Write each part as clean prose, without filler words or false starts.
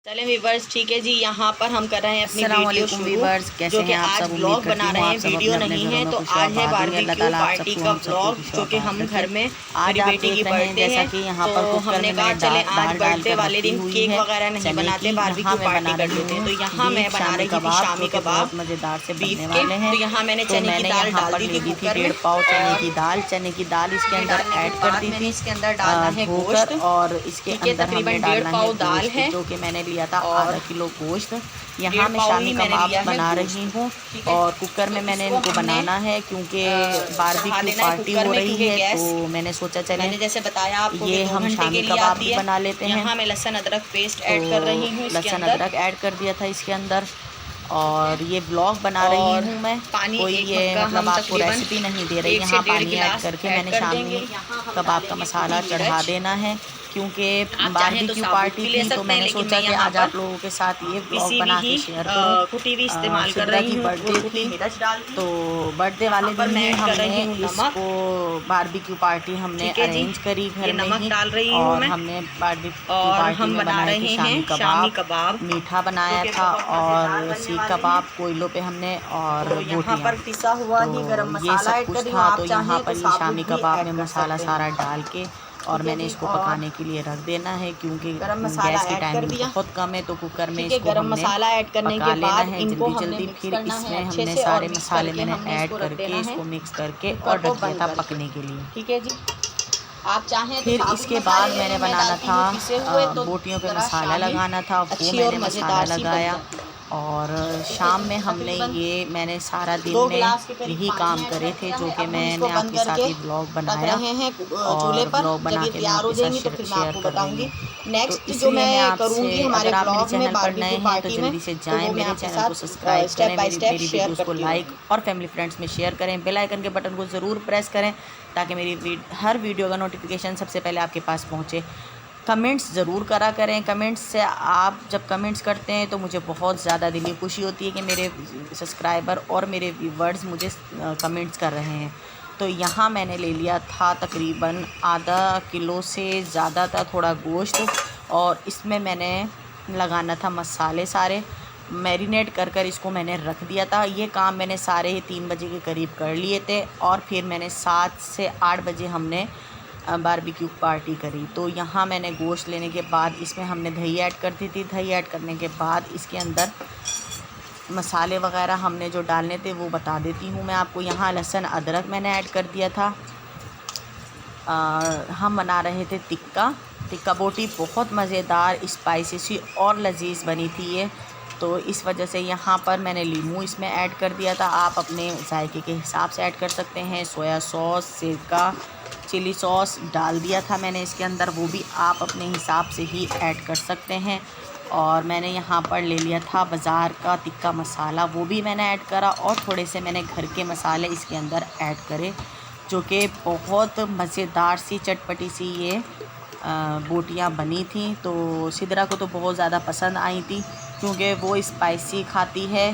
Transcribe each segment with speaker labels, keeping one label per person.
Speaker 1: चलें वीवर्स, ठीक है जी। यहाँ पर हम कर रहे हैं अपनी वीडियो शुरू,
Speaker 2: कैसे
Speaker 1: जो कि
Speaker 2: हैं आप
Speaker 1: आज
Speaker 2: सब।
Speaker 1: ब्लॉग बना रहे हैं, वीडियो नहीं है। तो आज है बारबेक्यू पार्टी का ब्लॉग, जो कि हम घर में, मेरी बेटी की बर्थडे है, तो हमने कहा चले आज बर्थडे वाले दिन केक वगैरह नहीं बनाते, बारबेक्यू पार्टी कर लेते हैं। तो यहाँ मैं बना रही थी शामी कबाब
Speaker 2: मजेदार से
Speaker 1: बीफ
Speaker 2: बनने
Speaker 1: के।
Speaker 2: वाले हैं।
Speaker 1: तो यहाँ मैंने
Speaker 2: तो
Speaker 1: चने की दाल
Speaker 2: यहाँ
Speaker 1: डाल
Speaker 2: पर
Speaker 1: दी
Speaker 2: ले
Speaker 1: थी
Speaker 2: ली थी
Speaker 1: कुकर में,
Speaker 2: 1.5 पाव चने की दाल इसके अंदर ऐड कर दी थी।
Speaker 1: इसके अंदर डालना है गोश्त,
Speaker 2: और इसके अंदर
Speaker 1: तकरीबन
Speaker 2: हमने
Speaker 1: 1.5 पाव दाल है,
Speaker 2: जो कि मैंने लिया था आधा किलो गोश्त। यहाँ मैं
Speaker 1: 1.5
Speaker 2: शामी
Speaker 1: पाव
Speaker 2: कबाब
Speaker 1: मैंने
Speaker 2: बना रही हूँ और कुकर में मैंने इनको बनाना है, क्योंकि बारबेक्यू पार्टी हो रही है। तो मैंने सोचा चले
Speaker 1: मैंने जैसे बताया आपको
Speaker 2: ये हम शामी कबाब भी बना लेते हैं।
Speaker 1: यहाँ मैं लहसुन अदरक पेस्ट
Speaker 2: तो
Speaker 1: ऐड कर रही हूँ इसके
Speaker 2: लहसुन
Speaker 1: अंदर,
Speaker 2: अदरक ऐड कर दिया था इसके अंदर। और ये ब्लॉग बना रही हूँ मैं,
Speaker 1: पानी
Speaker 2: कोई
Speaker 1: एक
Speaker 2: ये
Speaker 1: मग्गा
Speaker 2: मतलब
Speaker 1: हम
Speaker 2: आपको
Speaker 1: तकरीबन
Speaker 2: रेसिपी नहीं दे रही।
Speaker 1: 1 से
Speaker 2: यहाँ
Speaker 1: 1.5
Speaker 2: पानी ऐड
Speaker 1: गिलास
Speaker 2: करके
Speaker 1: ऐड
Speaker 2: मैंने
Speaker 1: कर
Speaker 2: शामी
Speaker 1: देंगे।
Speaker 2: कबाब का मसाला चढ़ा देना है, क्योंकि बारबेक्यू पार्टी थी। तो मैंने सोचा कि आज आप लोगों के साथ ये ब्लॉग बना के शेयर करूँ।
Speaker 1: कुटी भी इस्तेमाल कर रही
Speaker 2: की
Speaker 1: हूँ,
Speaker 2: बर्थडे थी, तो बर्थडे वाले दिन ही हमने इसको बारबेक्यू पार्टी हमने अरेंज करी घर में ही।
Speaker 1: डाल रही हूँ
Speaker 2: और
Speaker 1: मैं,
Speaker 2: हमने बारबेक्यू
Speaker 1: और
Speaker 2: पार्टी
Speaker 1: हम
Speaker 2: में
Speaker 1: बना
Speaker 2: बनाए
Speaker 1: रहे
Speaker 2: थे
Speaker 1: हैं
Speaker 2: शामी कबाब, मीठा बनाया था और सीख कबाब कोयलों पे हमने, और
Speaker 1: यहाँ पर पिसा हुआ ही गरम
Speaker 2: ये
Speaker 1: मसाला
Speaker 2: सब
Speaker 1: ऐड
Speaker 2: कुछ
Speaker 1: कर रही हूँ।
Speaker 2: था।
Speaker 1: आप
Speaker 2: तो
Speaker 1: चाहें
Speaker 2: यहाँ
Speaker 1: तो
Speaker 2: पर ये
Speaker 1: साबुत
Speaker 2: शामी
Speaker 1: भी
Speaker 2: कबाब
Speaker 1: ऐड
Speaker 2: में
Speaker 1: कर
Speaker 2: मसाला
Speaker 1: सकते
Speaker 2: सारा
Speaker 1: हैं।
Speaker 2: डाल के और मैंने इसको पकाने के लिए रख देना है, क्योंकि
Speaker 1: गरम मसाला
Speaker 2: गैस की
Speaker 1: ऐड कर
Speaker 2: टाइमिंग
Speaker 1: दिया।
Speaker 2: बहुत कम है। तो कुकर में
Speaker 1: ठीक है,
Speaker 2: इसको
Speaker 1: गरम
Speaker 2: हमने
Speaker 1: मसाला ऐड करने
Speaker 2: पका
Speaker 1: के
Speaker 2: लेना
Speaker 1: बाद
Speaker 2: है
Speaker 1: इनको
Speaker 2: जल्दी
Speaker 1: हमने
Speaker 2: जल्दी।
Speaker 1: मिक्स
Speaker 2: फिर
Speaker 1: करना है
Speaker 2: इसमें
Speaker 1: अच्छे
Speaker 2: हमने
Speaker 1: से, और
Speaker 2: सारे
Speaker 1: मिक्स
Speaker 2: मसाले
Speaker 1: करके
Speaker 2: मैंने
Speaker 1: हमने
Speaker 2: ऐड
Speaker 1: इसको रख
Speaker 2: करके
Speaker 1: देना है
Speaker 2: इसको मिक्स करके
Speaker 1: कुकर
Speaker 2: और
Speaker 1: को
Speaker 2: ढक दिया
Speaker 1: बंद
Speaker 2: था
Speaker 1: करके।
Speaker 2: पकने के लिए।
Speaker 1: ठीक है जी। आप चाहें तो
Speaker 2: फिर
Speaker 1: साबुत
Speaker 2: इसके
Speaker 1: मसाले
Speaker 2: बाद
Speaker 1: ले
Speaker 2: मैंने
Speaker 1: लें, मैं
Speaker 2: बनाना
Speaker 1: डालती
Speaker 2: था
Speaker 1: हूँ पिसे हुए, तो
Speaker 2: बोटियों पे
Speaker 1: ज़रा
Speaker 2: मसाला
Speaker 1: शामी
Speaker 2: लगाना था, वो
Speaker 1: अच्छी
Speaker 2: मैंने
Speaker 1: और
Speaker 2: मसाला
Speaker 1: मज़ेदार सी बन
Speaker 2: लगाया।
Speaker 1: जाती है।
Speaker 2: और शाम में हमने ये मैंने सारा दिन
Speaker 1: 2
Speaker 2: में
Speaker 1: गिलास के करीब
Speaker 2: यही
Speaker 1: पानी
Speaker 2: काम
Speaker 1: ऐड
Speaker 2: करे
Speaker 1: कर
Speaker 2: थे,
Speaker 1: दिया
Speaker 2: जो
Speaker 1: है।
Speaker 2: कि
Speaker 1: अब हम इसको
Speaker 2: मैंने
Speaker 1: बंद
Speaker 2: आपके साथ
Speaker 1: करके
Speaker 2: ये ब्लॉग
Speaker 1: रख
Speaker 2: बनाया
Speaker 1: रहे हैं चूल्हे
Speaker 2: और
Speaker 1: पर।
Speaker 2: ब्लॉग
Speaker 1: जब
Speaker 2: बना
Speaker 1: ये
Speaker 2: के मैं
Speaker 1: तैयार हो
Speaker 2: आपके साथ
Speaker 1: जाएंगी तो फिर मैं
Speaker 2: शेयर
Speaker 1: आपको
Speaker 2: कर रही
Speaker 1: बताऊंगी।
Speaker 2: हूँ। तो
Speaker 1: नेक्स्ट जो
Speaker 2: इसलिए मैं
Speaker 1: मैं
Speaker 2: आपसे,
Speaker 1: करूंगी हमारे
Speaker 2: अगर आप मेरे
Speaker 1: ब्लॉग में
Speaker 2: चैनल पर नए
Speaker 1: बारबेक्यू
Speaker 2: हैं तो
Speaker 1: पार्टी में,
Speaker 2: जल्दी से
Speaker 1: तो
Speaker 2: जाएं,
Speaker 1: वो मैं
Speaker 2: मेरे
Speaker 1: आपके
Speaker 2: चैनल को
Speaker 1: साथ
Speaker 2: सब्सक्राइब
Speaker 1: स्टेप
Speaker 2: करें,
Speaker 1: बाय
Speaker 2: मेरी
Speaker 1: स्टेप शेयर
Speaker 2: वीडियोस को
Speaker 1: करती हूँ।
Speaker 2: लाइक और फैमिली फ्रेंड्स में शेयर करें। बेल आइकन के बटन को ज़रूर प्रेस करें, ताकि मेरी हर वीडियो का नोटिफिकेशन सबसे पहले आपके पास पहुँचे। कमेंट्स ज़रूर करा करें। कमेंट्स से, आप जब कमेंट्स करते हैं तो मुझे बहुत ज़्यादा दिली खुशी होती है कि मेरे सब्सक्राइबर और मेरे व्यूवर्स मुझे कमेंट्स कर रहे हैं। तो यहाँ मैंने ले लिया था तकरीबन आधा किलो से ज़्यादा था थोड़ा गोश्त, और इसमें मैंने लगाना था मसाले सारे। मैरिनेट कर इसको मैंने रख दिया था। ये काम मैंने सारे ही 3 बजे के करीब कर लिए थे, और फिर मैंने 7 से 8 बजे हमने बारबेक्यू पार्टी करी। तो यहाँ मैंने गोश्त लेने के बाद इसमें हमने दही ऐड कर दी थी। दही ऐड करने के बाद इसके अंदर मसाले वगैरह हमने जो डालने थे वो बता देती हूँ मैं आपको। यहाँ लहसुन अदरक मैंने ऐड कर दिया था। हम बना रहे थे टिक्का बोटी, बहुत मज़ेदार स्पाइसी सी और लजीज बनी थी ये। तो इस वजह से यहाँ पर मैंने लीमू इसमें ऐड कर दिया था। आप अपने जायके के हिसाब से ऐड कर सकते हैं। सोया सॉस, सिरका, चिली सॉस डाल दिया था मैंने इसके अंदर, वो भी आप अपने हिसाब से ही ऐड कर सकते हैं। और मैंने यहाँ पर ले लिया था बाज़ार का टिक्का मसाला, वो भी मैंने ऐड करा, और थोड़े से मैंने घर के मसाले इसके अंदर ऐड करे, जो कि बहुत मज़ेदार सी चटपटी सी ये बोटियाँ बनी थी। तो सिदरा को तो बहुत ज़्यादा पसंद आई थी, क्योंकि वो स्पाइसी खाती है।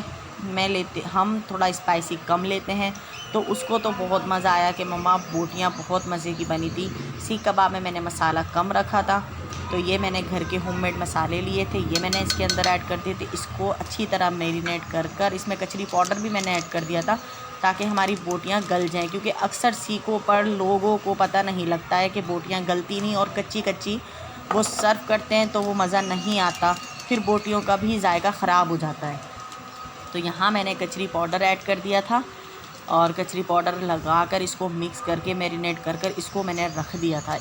Speaker 2: हम थोड़ा स्पाइसी कम लेते हैं, तो उसको तो बहुत मज़ा आया कि मम्मा बोटियाँ बहुत मज़े की बनी थी। सीख कबाब में मैंने मसाला कम रखा था, तो ये मैंने घर के होममेड मसाले लिए थे, ये मैंने इसके अंदर ऐड कर दिए थे। इसको अच्छी तरह मैरिनेट कर इसमें कचरी पाउडर भी मैंने ऐड कर दिया था, ताकि हमारी बोटियाँ गल जाएं, क्योंकि अक्सर सीखों पर लोगों को पता नहीं लगता है कि बोटियाँ गलती नहीं, और कच्ची कच्ची वो सर्व करते हैं तो वो मज़ा नहीं आता, फिर बोटियों का भी जायका ख़राब हो जाता है। तो यहाँ मैंने कचरी पाउडर ऐड कर दिया था, और कचरी पाउडर लगाकर इसको मिक्स करके मैरिनेट कर इसको मैंने रख दिया था।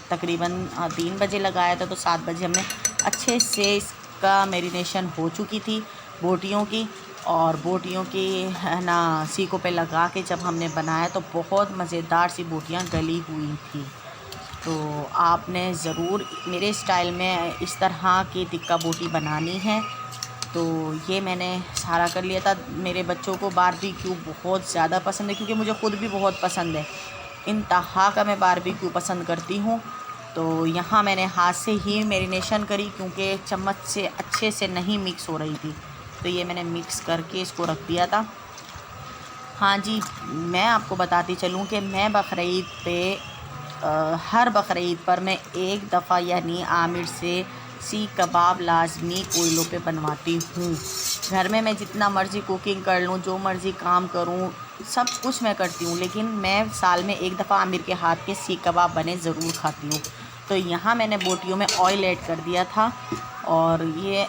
Speaker 2: तकरीबन 3 बजे लगाया था, तो 7 बजे हमने अच्छे से इसका मैरिनेशन हो चुकी थी बोटियों की। और बोटियों की है ना सीखों पे लगा के जब हमने बनाया तो बहुत मज़ेदार सी बोटियाँ गली हुई थी। तो आपने ज़रूर मेरे स्टाइल में इस तरह की टिक्का बोटी बनानी है। तो ये मैंने सारा कर लिया था। मेरे बच्चों को बारबेक्यू बहुत ज़्यादा पसंद है, क्योंकि मुझे ख़ुद भी बहुत पसंद है। इंतहा का मैं बारबेक्यू पसंद करती हूँ। तो यहाँ मैंने हाथ से ही मैरिनेशन करी, क्योंकि चम्मच से अच्छे से नहीं मिक्स हो रही थी। तो ये मैंने मिक्स करके इसको रख दिया था। हाँ जी, मैं आपको बताती चलूँ कि मैं बकरीद पे हर बकरीद पर मैं एक दफ़ा यानी आमिर से सीख कबाब लाजमी कोयलों पे बनवाती हूँ। घर में मैं जितना मर्ज़ी कुकिंग कर लूँ, जो मर्ज़ी काम करूँ, सब कुछ मैं करती हूँ, लेकिन मैं साल में एक दफ़ा आमिर के हाथ के सीख कबाब बने ज़रूर खाती हूँ। तो यहाँ मैंने बोटियों में ऑयल ऐड कर दिया था और ये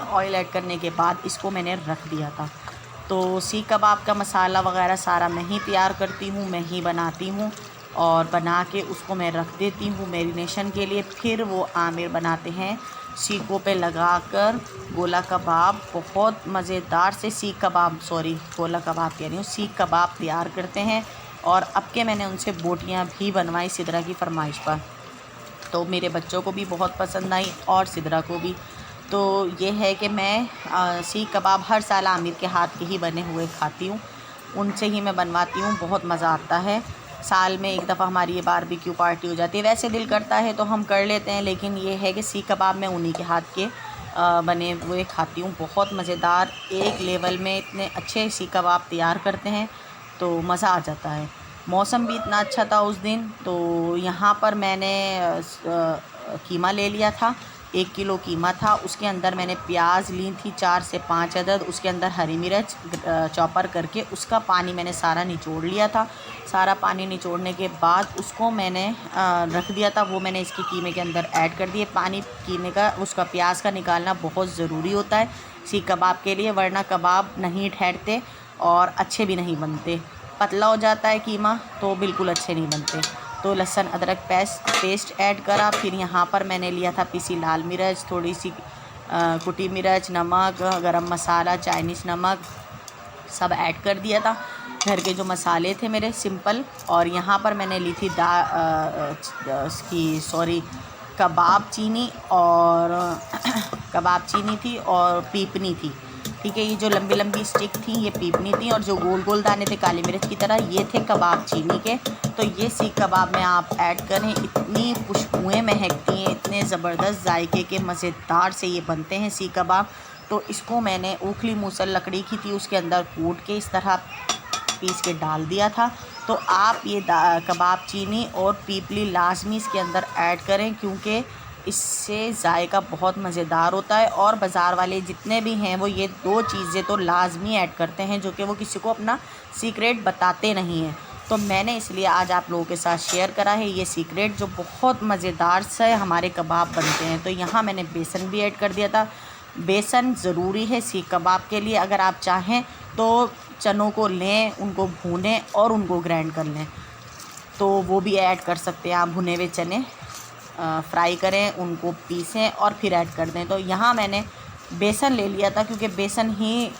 Speaker 2: ऑयल ऐड करने के बाद इसको मैंने रख दिया था। तो सीख कबाब का मसाला वगैरह सारा मैं ही तैयार करती हूँ, मैं ही बनाती हूँ और बना के उसको मैं रख देती हूँ मैरिनेशन के लिए। फिर वो आमिर बनाते हैं सीखों पे लगाकर गोला कबाब, बहुत मज़ेदार से गोला कबाब कह रही हूँ, सीख कबाब तैयार करते हैं। और अब के मैंने उनसे बोटियाँ भी बनवाई सिदरा की फरमाइश पर, तो मेरे बच्चों को भी बहुत पसंद आई और सिदरा को भी। तो ये है कि मैं सीख कबाब हर साल आमिर के हाथ के ही बने हुए खाती हूँ, उनसे ही मैं बनवाती हूँ, बहुत मज़ा आता है। साल में एक दफ़ा हमारी ये बारबेक्यू पार्टी हो जाती है, वैसे दिल करता है तो हम कर लेते हैं, लेकिन ये है कि सीख कबाब मैं उन्हीं के हाथ के बने हुए खाती हूँ। बहुत मज़ेदार, एक लेवल में इतने अच्छे सीख कबाब तैयार करते हैं तो मज़ा आ जाता है। मौसम भी इतना अच्छा था उस दिन, तो यहाँ पर मैंने कीमा ले लिया था, 1 किलो कीमा था। उसके अंदर मैंने प्याज ली थी 4 से 5 अदद, उसके अंदर हरी मिर्च चॉपर करके उसका पानी मैंने सारा निचोड़ लिया था। सारा पानी निचोड़ने के बाद उसको मैंने रख दिया था, वो मैंने इसके कीमे के अंदर ऐड कर दिए। पानी कीमे का, उसका प्याज का निकालना बहुत ज़रूरी होता है सीख कबाब के लिए, वरना कबाब नहीं ठहरते और अच्छे भी नहीं बनते। पतला हो जाता है कीमा तो बिल्कुल अच्छे नहीं बनते। तो लहसुन अदरक पेस्ट ऐड करा। फिर यहाँ पर मैंने लिया था पीसी लाल मिर्च, थोड़ी सी कुटी मिर्च, नमक, गरम मसाला, चाइनीज़ नमक सब ऐड कर दिया था। घर के जो मसाले थे मेरे सिंपल। और यहाँ पर मैंने ली थी कबाब चीनी और कबाब चीनी थी और पीपनी थी, ठीक है। ये जो लंबी लंबी स्टिक थी ये पीपनी थी, और जो गोल गोल दाने थे काली मिर्च की तरह ये थे कबाब चीनी के। तो ये सीख कबाब में आप ऐड करें, इतनी खुशबुएँ महकती हैं, इतने ज़बरदस्त जायके के मज़ेदार से ये बनते हैं सीख कबाब। तो इसको मैंने ओखली मूसल लकड़ी की थी, उसके अंदर कूट के इस तरह पीस के डाल दिया था। तो आप ये कबाब चीनी और पीपली लाजमी इसके अंदर ऐड करें, क्योंकि इससे जायका बहुत मज़ेदार होता है। और बाज़ार वाले जितने भी हैं वो ये 2 चीज़ें तो लाजमी ऐड करते हैं, जो कि वो किसी को अपना सीक्रेट बताते नहीं हैं। तो मैंने इसलिए आज आप लोगों के साथ शेयर करा है ये सीक्रेट, जो बहुत मज़ेदार से हमारे कबाब बनते हैं। तो यहाँ मैंने बेसन भी ऐड कर दिया था। बेसन ज़रूरी है सीख कबाब के लिए। अगर आप चाहें तो चनों को लें, उनको भूनें और उनको ग्राइंड कर लें, तो वो भी ऐड कर सकते हैं आप। भुने हुए चने फ्राई करें, उनको पीसें और फिर ऐड कर दें। तो यहाँ मैंने बेसन ले लिया था, क्योंकि बेसन ही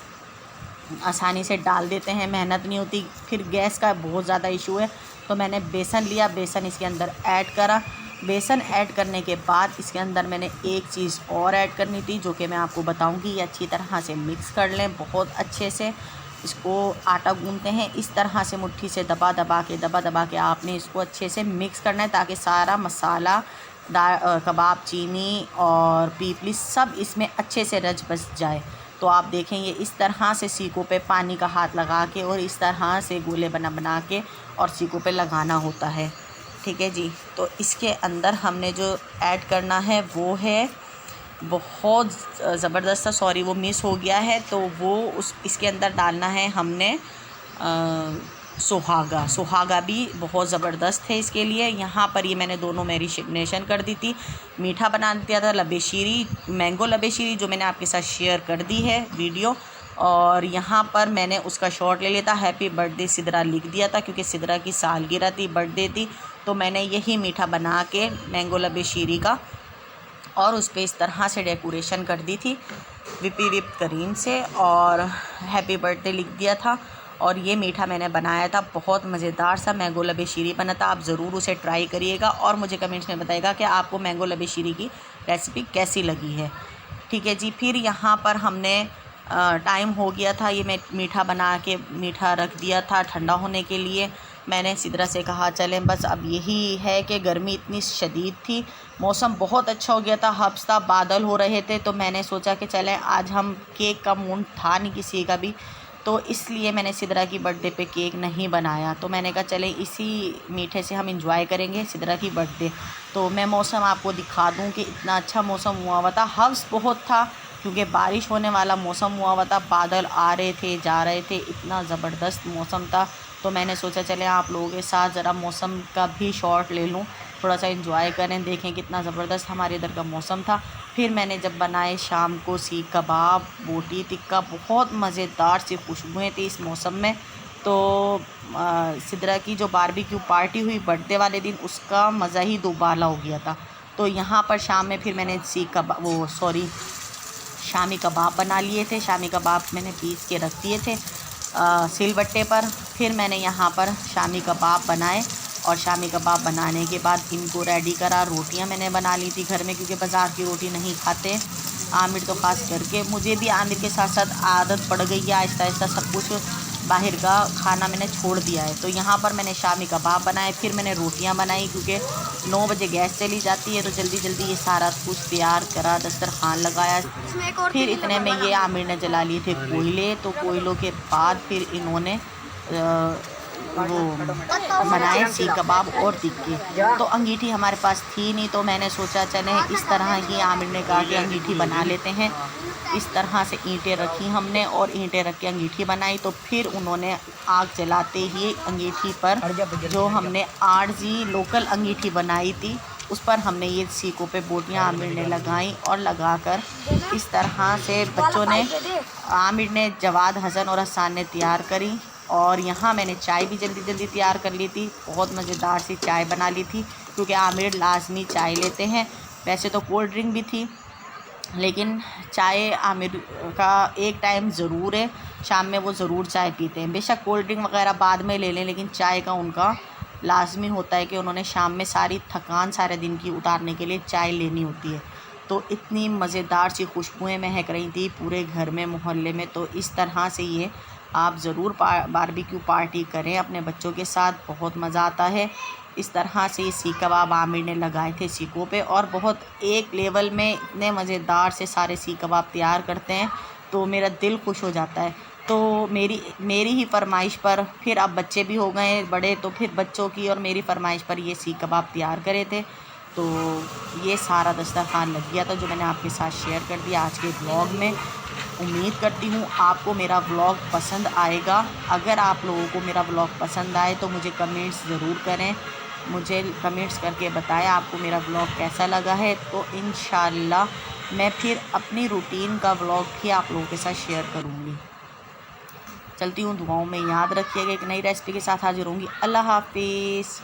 Speaker 2: आसानी से डाल देते हैं, मेहनत नहीं होती, फिर गैस का बहुत ज़्यादा इशू है। तो मैंने बेसन लिया, बेसन इसके अंदर ऐड करा। बेसन ऐड करने के बाद इसके अंदर मैंने एक चीज़ और ऐड करनी थी, जो कि मैं आपको बताऊंगी। ये अच्छी तरह से मिक्स कर लें, बहुत अच्छे से इसको आटा गूंथते हैं इस तरह से, मुट्ठी से दबा दबा के आपने इसको अच्छे से मिक्स करना है, ताकि सारा मसाला कबाब चीनी और पीपली सब इसमें अच्छे से रच बस जाए। तो आप देखें ये इस तरह से सीखों पे पानी का हाथ लगा के और इस तरह से गोले बना के और सीखों पे लगाना होता है, ठीक है जी। तो इसके अंदर हमने जो ऐड करना है वो है बहुत ज़बरदस्त, सॉरी वो मिस हो गया है, तो वो इसके अंदर डालना है हमने सुहागा भी बहुत ज़बरदस्त है इसके लिए। यहाँ पर ये मैंने दोनों मैरिनेशन कर दी थी। मीठा बना दिया था लबे शीरी, मैंगो लबे शीरी, जो मैंने आपके साथ शेयर कर दी है वीडियो। और यहाँ पर मैंने उसका शॉट ले लिया था, हैप्पी बर्थडे सिदरा लिख दिया था, क्योंकि सिदरा की सालगिरह थी, बर्थडे थी। तो मैंने यही मीठा बना के मैंगो लबे शीरी का और उस पर इस तरह से डेकोरेशन कर दी थी विप क्रीम से, और हैप्पी बर्थडे लिख दिया था। और ये मीठा मैंने बनाया था, बहुत मज़ेदार सा मैंगो लबे शीरी बना था। आप ज़रूर उसे ट्राई करिएगा और मुझे कमेंट्स में बताइएगा कि आपको मैंगो लबे शीरी की रेसिपी कैसी लगी है, ठीक है जी। फिर यहाँ पर हमने टाइम हो गया था, ये मैं मीठा बना के मीठा रख दिया था ठंडा होने के लिए। मैंने सिदरा से कहा चलें बस अब यही है कि गर्मी इतनी शदीद थी, मौसम बहुत अच्छा हो गया था, हफ्ता बादल हो रहे थे। तो मैंने सोचा कि चलें आज हम, केक का मूड था नहीं किसी का भी, तो इसलिए मैंने सिदरा की बर्थडे पे केक नहीं बनाया। तो मैंने कहा चले इसी मीठे से हम इंजॉय करेंगे सिदरा की बर्थडे। तो मैं मौसम आपको दिखा दूं कि इतना अच्छा मौसम हुआ हुआ था, हव्स बहुत था क्योंकि बारिश होने वाला मौसम हुआ हुआ था, बादल आ रहे थे जा रहे थे, इतना ज़बरदस्त मौसम था। तो मैंने सोचा चले आप लोगों के साथ ज़रा मौसम का भी शॉट ले लूँ, थोड़ा सा एंजॉय करें, देखें कितना ज़बरदस्त हमारे इधर का मौसम था। फिर मैंने जब बनाए शाम को सीख कबाब, बोटी टिक्का, बहुत मज़ेदार सी खुशबुएँ थी इस मौसम में। तो सिदरा की जो बारबेक्यू पार्टी हुई बर्थडे वाले दिन, उसका मज़ा ही दोबाला हो गया था। तो यहाँ पर शाम में फिर मैंने शामी कबाब बना लिए थे। शामी कबाब मैंने पीस के रख दिए थे सिलबट्टे पर। फिर मैंने यहाँ पर शामी कबाब बनाए और शामी कबाब बनाने के बाद इनको रेडी करा। रोटियाँ मैंने बना ली थी घर में क्योंकि बाज़ार की रोटी नहीं खाते आमिर तो ख़ास करके। मुझे भी आमिर के साथ साथ आदत पड़ गई है, आहिस्ता आहिस्ता सब कुछ बाहर का खाना मैंने छोड़ दिया है। तो यहाँ पर मैंने शामी कबाब बनाए, फिर मैंने रोटियाँ बनाई क्योंकि 9 बजे गैस चली जाती है तो जल्दी जल्दी ये सारा कुछ तैयार करा, दस्तरखान लगाया। फिर इतने में ये आमिर ने जला लिए थे कोयले। तो कोयलों के बाद फिर इन्होंने वो बनाए सीख कबाब और टिक्के। तो अंगीठी हमारे पास थी नहीं तो मैंने सोचा चले इस तरह ही, आमिर ने कहा कि अंगीठी बना लेते हैं। इस तरह से ईंटें रखी हमने और ईंटें रख के अंगीठी बनाई। तो फिर उन्होंने आग जलाते ही अंगीठी पर जो हमने आरजी लोकल अंगीठी बनाई थी उस पर हमने ये सीकों पे बोटियाँ आमिर ने लगाई और लगाकर इस तरह से बच्चों ने, आमिर ने, जवाद, हसन और हसान ने तैयार करी। और यहाँ मैंने चाय भी जल्दी जल्दी तैयार कर ली थी, बहुत मज़ेदार सी चाय बना ली थी क्योंकि आमिर लाजमी चाय लेते हैं। वैसे तो कोल्ड ड्रिंक भी थी लेकिन चाय आमिर का एक टाइम ज़रूर है, शाम में वो ज़रूर चाय पीते हैं। बेशक कोल्ड ड्रिंक वगैरह बाद में ले लें लेकिन चाय का उनका लाजमी होता है कि उन्होंने शाम में सारी थकान सारे दिन की उतारने के लिए चाय लेनी होती है। तो इतनी मज़ेदार सी खुशबुएँ महक रही थी पूरे घर में, मोहल्ले में। तो इस तरह से ये आप ज़रूर बारबेक्यू पार्टी करें अपने बच्चों के साथ, बहुत मज़ा आता है। इस तरह से ये सीख कबाब आमिर ने लगाए थे सीखों पे और बहुत एक लेवल में इतने मज़ेदार से सारे सीख कबाब तैयार करते हैं तो मेरा दिल खुश हो जाता है। तो मेरी ही फरमाइश पर, फिर अब बच्चे भी हो गए बड़े तो फिर बच्चों की और मेरी फरमाइश पर ये सीख कबाब तैयार करे थे। तो ये सारा दस्तरखान लग गया था जो मैंने आपके साथ शेयर कर दिया आज के ब्लॉग में। उम्मीद करती हूँ आपको मेरा व्लॉग पसंद आएगा। अगर आप लोगों को मेरा व्लॉग पसंद आए तो मुझे कमेंट्स ज़रूर करें, मुझे कमेंट्स करके बताएं आपको मेरा व्लॉग कैसा लगा है। तो इंशाल्लाह मैं फिर अपनी रूटीन का व्लॉग भी आप लोगों के साथ शेयर करूँगी। चलती हूँ, दुआओं में याद रखिएगा। एक नई रेसिपी के साथ हाजिर होंगी। अल्लाह हाफिज़।